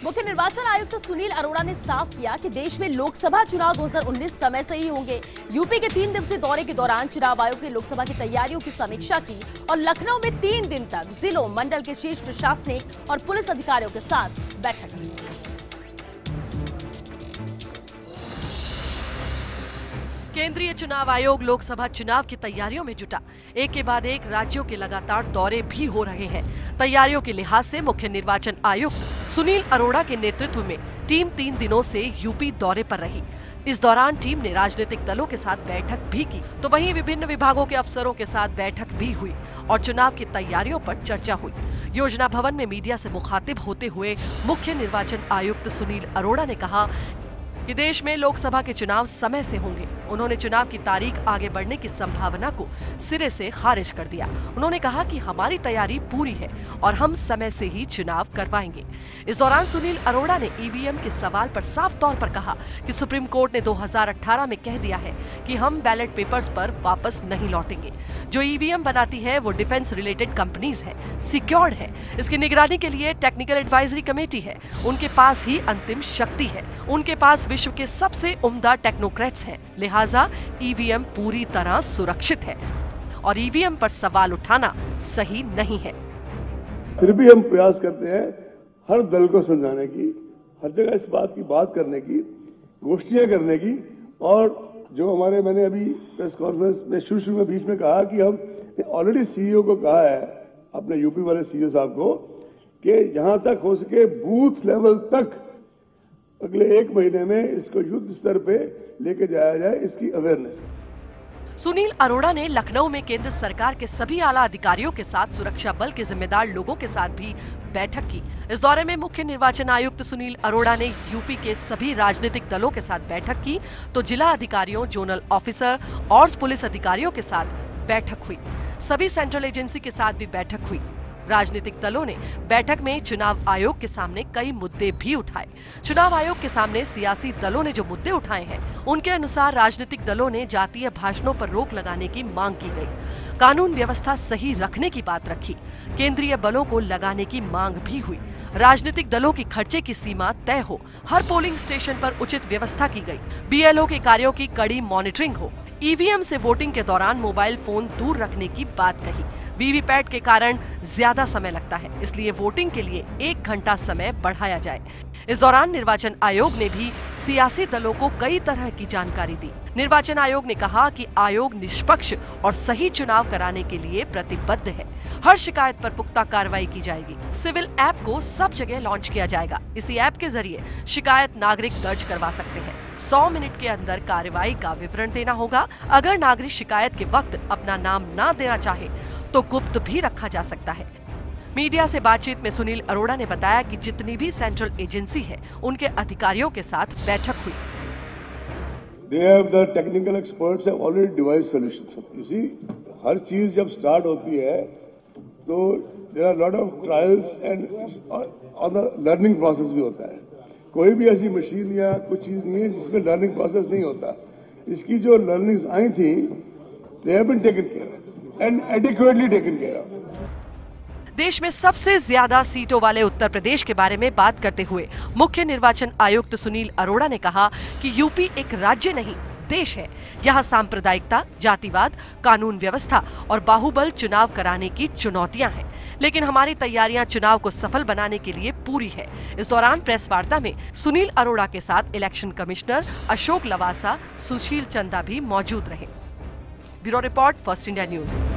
मुख्य निर्वाचन आयुक्त सुनील अरोड़ा ने साफ किया कि देश में लोकसभा चुनाव 2019 समय से ही होंगे। यूपी के 3 दिवसीय दौरे के दौरान चुनाव आयोग ने लोकसभा की तैयारियों की समीक्षा की और लखनऊ में 3 दिन तक जिलों, मंडल के शीर्ष प्रशासनिक और पुलिस अधिकारियों के साथ बैठक की। केंद्रीय चुनाव आयोग लोकसभा चुनाव की तैयारियों में जुटा। एक के बाद एक राज्यों के लगातार दौरे भी हो रहे हैं। तैयारियों के लिहाज से मुख्य निर्वाचन आयुक्त सुनील अरोड़ा के नेतृत्व में टीम 3 दिनों से यूपी दौरे पर रही। इस दौरान टीम ने राजनीतिक दलों के साथ बैठक भी की, तो वहीं विभिन्न विभागों के अफसरों के साथ बैठक भी हुई और चुनाव की तैयारियों पर चर्चा हुई। योजना भवन में मीडिया से मुखातिब होते हुए मुख्य निर्वाचन आयुक्त सुनील अरोड़ा ने कहा कि देश में लोकसभा के चुनाव समय से होंगे। उन्होंने चुनाव की तारीख आगे बढ़ने की संभावना को सिरे से खारिज कर दिया। उन्होंने कहा कि हमारी तैयारी पूरी है और हम समय से ही चुनाव करवाएंगे। इस दौरान सुनील अरोड़ा ने ईवीएम के सवाल पर साफ तौर पर कहा कि सुप्रीम कोर्ट ने 2018 में कह दिया है कि हम बैलेट पेपर्स पर वापस नहीं लौटेंगे। जो ईवीएम बनाती है वो डिफेंस रिलेटेड कंपनीज है, सिक्योर्ड है। इसकी निगरानी के लिए टेक्निकल एडवाइजरी कमेटी है। उनके पास ही अंतिम शक्ति है। उनके पास विश्व के सबसे उम्दा टेक्नोक्रेट्स हैं। लिहाजा ईवीएम पूरी तरह सुरक्षित है और ईवीएम पर सवाल उठाना सही नहीं है। फिर भी हम प्रयास करते हैं हर दल को समझाने की, हर जगह इस बात की बात करने की, गोष्ठियां करने की। और जो मैंने अभी प्रेस कॉन्फ्रेंस में शुरू में बीच में कहा कि हम ऑलरेडी सीईओ को कहा है, अपने यूपी वाले सीईओ साहब को, कि जहां तक हो सके बूथ लेवल तक अगले 1 महीने में इसको युद्ध स्तर पे लेके जाया जाए, इसकी अवेयरनेस। सुनील अरोड़ा ने लखनऊ में केंद्र सरकार के सभी आला अधिकारियों के साथ सुरक्षा बल के जिम्मेदार लोगों के साथ भी बैठक की। इस दौरे में मुख्य निर्वाचन आयुक्त सुनील अरोड़ा ने यूपी के सभी राजनीतिक दलों के साथ बैठक की, तो जिला अधिकारियों, जोनल ऑफिसर और पुलिस अधिकारियों के साथ बैठक हुई। सभी सेंट्रल एजेंसी के साथ भी बैठक हुई। राजनीतिक दलों ने बैठक में चुनाव आयोग के सामने कई मुद्दे भी उठाए। चुनाव आयोग के सामने सियासी दलों ने जो मुद्दे उठाए हैं, उनके अनुसार राजनीतिक दलों ने जातीय भाषणों पर रोक लगाने की मांग की गई। कानून व्यवस्था सही रखने की बात रखी। केंद्रीय बलों को लगाने की मांग भी हुई। राजनीतिक दलों की खर्चे की सीमा तय हो। हर पोलिंग स्टेशन पर उचित व्यवस्था की गई। बीएलओ के कार्यों की कड़ी मॉनिटरिंग हो। ईवीएम से वोटिंग के दौरान मोबाइल फोन दूर रखने की बात कही। वीवीपैट के कारण ज्यादा समय लगता है, इसलिए वोटिंग के लिए 1 घंटा समय बढ़ाया जाए। इस दौरान निर्वाचन आयोग ने भी सियासी दलों को कई तरह की जानकारी दी। निर्वाचन आयोग ने कहा कि आयोग निष्पक्ष और सही चुनाव कराने के लिए प्रतिबद्ध है। हर शिकायत पर पुख्ता कार्रवाई की जाएगी। सिविल ऐप को सब जगह लॉन्च किया जाएगा। इसी ऐप के जरिए शिकायत नागरिक दर्ज करवा सकते हैं। 100 मिनट के अंदर कार्रवाई का विवरण देना होगा। अगर नागरिक शिकायत के वक्त अपना नाम ना देना चाहे तो गुप्त भी रखा जा सकता है। मीडिया से बातचीत में सुनील अरोड़ा ने बताया कि जितनी भी सेंट्रल एजेंसी है, उनके अधिकारियों के साथ बैठक हुई। They have the technical experts have already devised solutions. You see, हर चीज जब स्टार्ट होती है तो there are lot of trials and on the learning process भी होता है। कोई भी ऐसी मशीन या कुछ चीज नहीं है जिसमें लर्निंग प्रोसेस नहीं होता। इसकी जो लर्निंग्स आई थी, they have been taken care of and adequately taken care of. देश में सबसे ज्यादा सीटों वाले उत्तर प्रदेश के बारे में बात करते हुए मुख्य निर्वाचन आयुक्त सुनील अरोड़ा ने कहा कि यूपी एक राज्य नहीं, देश है। यहाँ सांप्रदायिकता, जातिवाद, कानून व्यवस्था और बाहुबल चुनाव कराने की चुनौतियां हैं, लेकिन हमारी तैयारियां चुनाव को सफल बनाने के लिए पूरी है। इस दौरान प्रेस वार्ता में सुनील अरोड़ा के साथ इलेक्शन कमिश्नर अशोक लवासा, सुशील चंदा भी मौजूद रहे। Bureau report, first India news.